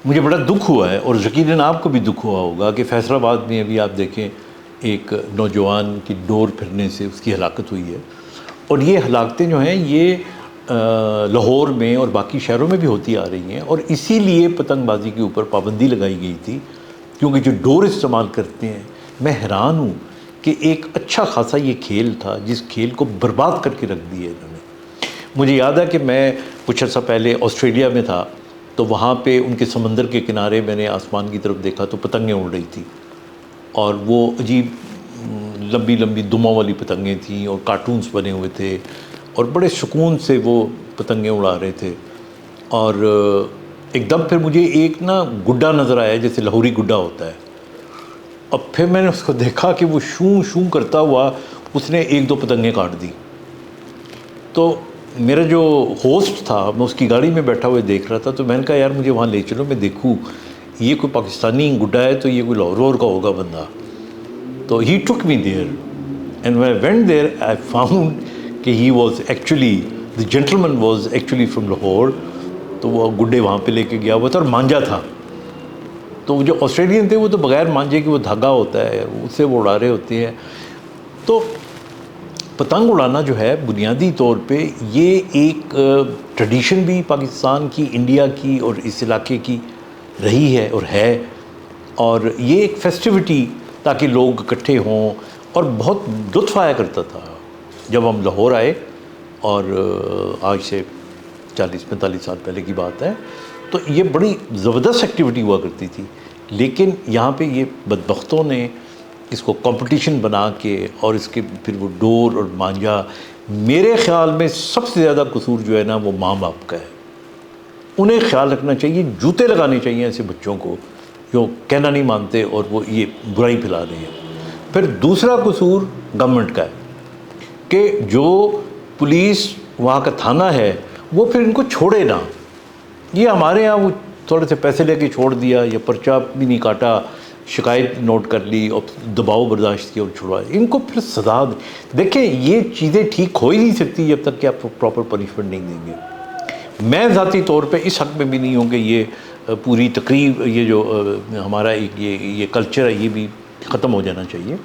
مجھے بڑا دکھ ہوا ہے، اور یقیناً آپ کو بھی دکھ ہوا ہوگا کہ فیصل آباد میں ابھی آپ دیکھیں ایک نوجوان کی ڈور پھرنے سے اس کی ہلاکت ہوئی ہے، اور یہ ہلاکتیں جو ہیں یہ لاہور میں اور باقی شہروں میں بھی ہوتی آ رہی ہیں، اور اسی لیے پتنگ بازی کے اوپر پابندی لگائی گئی تھی، کیونکہ جو ڈور استعمال کرتے ہیں، میں حیران ہوں کہ ایک اچھا خاصا یہ کھیل تھا جس کھیل کو برباد کر کے رکھ دیا انہوں نے۔ مجھے یاد ہے کہ میں کچھ عرصہ پہلے آسٹریلیا میں تھا، تو وہاں پہ ان کے سمندر کے کنارے میں نے آسمان کی طرف دیکھا تو پتنگیں اڑ رہی تھیں، اور وہ عجیب لمبی لمبی دموں والی پتنگیں تھیں، اور کارٹونز بنے ہوئے تھے، اور بڑے سکون سے وہ پتنگیں اڑا رہے تھے۔ اور ایک دم پھر مجھے ایک نا گڈا نظر آیا، جیسے لاہوری گڈا ہوتا ہے، اب پھر میں نے اس کو دیکھا کہ وہ شوں شوں کرتا ہوا اس نے ایک دو پتنگیں کاٹ دی۔ تو میرا جو ہوسٹ تھا، میں اس کی گاڑی میں بیٹھا ہوئے دیکھ رہا تھا، تو میں نے کہا یار مجھے وہاں لے چلو، میں دیکھوں یہ کوئی پاکستانی گڈا ہے تو یہ کوئی لاہور کا ہوگا بندہ۔ تو ہی took me there and when I went there I found کہ he was actually the gentleman was actually from Lahore. تو وہ گڈے وہاں پہ لے کے گیا ہوا تھا، اور مانجا تھا۔ تو وہ جو آسٹریلین تھے وہ تو بغیر مانجے کے، وہ دھاگا ہوتا ہے اس سے وہ اڑا رہے ہوتے ہیں۔ تو پتنگ اڑانا جو ہے بنیادی طور پہ یہ ایک ٹریڈیشن بھی پاکستان کی، انڈیا کی اور اس علاقے کی رہی ہے اور ہے، اور یہ ایک فیسٹیوٹی تاکہ لوگ اکٹھے ہوں، اور بہت لطف آیا کرتا تھا جب ہم لاہور آئے، اور آج سے 40-45 سال پہلے کی بات ہے، تو یہ بڑی زبردست ایکٹیویٹی ہوا کرتی تھی۔ لیکن یہاں پہ یہ بدبختوں نے اس کو کمپٹیشن بنا کے، اور اس کے پھر وہ ڈور اور مانجا، میرے خیال میں سب سے زیادہ قصور جو ہے نا وہ ماں باپ کا ہے۔ انہیں خیال رکھنا چاہیے، جوتے لگانے چاہیے ایسے بچوں کو جو کہنا نہیں مانتے اور وہ یہ برائی پھیلا رہے ہیں۔ پھر دوسرا قصور گورنمنٹ کا ہے کہ جو پولیس وہاں کا تھانہ ہے وہ پھر ان کو چھوڑے نہ۔ یہ ہمارے ہاں وہ تھوڑے سے پیسے لے کے چھوڑ دیا، یا پرچہ بھی نہیں کاٹا، شکایت نوٹ کر لی اور دباؤ برداشت کیا اور چھڑوا، ان کو پھر سزا دیکھیں، یہ چیزیں ٹھیک ہو ہی نہیں سکتی جب تک کہ آپ پراپر پنشمنٹ نہیں دیں گے۔ میں ذاتی طور پہ اس حق میں بھی نہیں ہوں کہ یہ پوری تقریب، یہ جو ہمارا یہ کلچر ہے یہ بھی ختم ہو جانا چاہیے،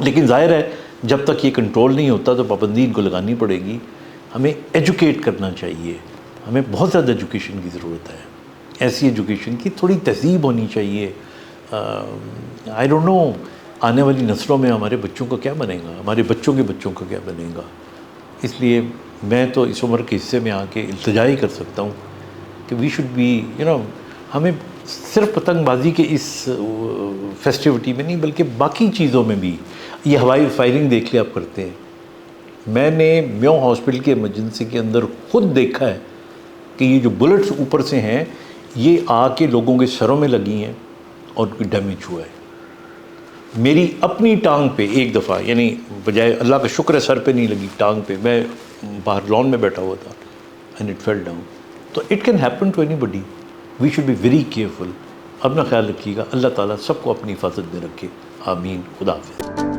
لیکن ظاہر ہے جب تک یہ کنٹرول نہیں ہوتا تو پابندی ان کو لگانی پڑے گی۔ ہمیں ایجوکیٹ کرنا چاہیے، ہمیں بہت زیادہ ایجوکیشن کی ضرورت ہے، ایسی ایجوکیشن کی تھوڑی تہذیب ہونی چاہیے۔ آئی ڈونٹ نو آنے والی نسلوں میں ہمارے بچوں کا کیا بنے گا، ہمارے بچوں کے بچوں کا کیا بنے گا۔ اس لیے میں تو اس عمر کے حصے میں آ کے التجا ہی کر سکتا ہوں کہ وی شوڈ بی ہمیں صرف پتنگ بازی کے اس فیسٹیوٹی میں نہیں بلکہ باقی چیزوں میں بھی، یہ ہوائی فائرنگ دیکھ لے آپ کرتے ہیں، میں نے میو ہاسپٹل کے ایمرجنسی کے اندر خود دیکھا ہے کہ یہ جو بلٹس اوپر سے ہیں یہ آ کے لوگوں کے سروں میں لگی ہیں اور کوئی ڈیمیج ہوا ہے۔ میری اپنی ٹانگ پہ ایک دفعہ، یعنی بجائے اللہ کا شکر ہے سر پہ نہیں لگی، ٹانگ پہ، میں باہر لان میں بیٹھا ہوا تھا اینڈ اٹ فیل ڈاؤن۔ تو it can happen to anybody, we should be very careful. اپنا خیال رکھیے گا، اللہ تعالیٰ سب کو اپنی حفاظت میں رکھے، آمین، خدا حافظ۔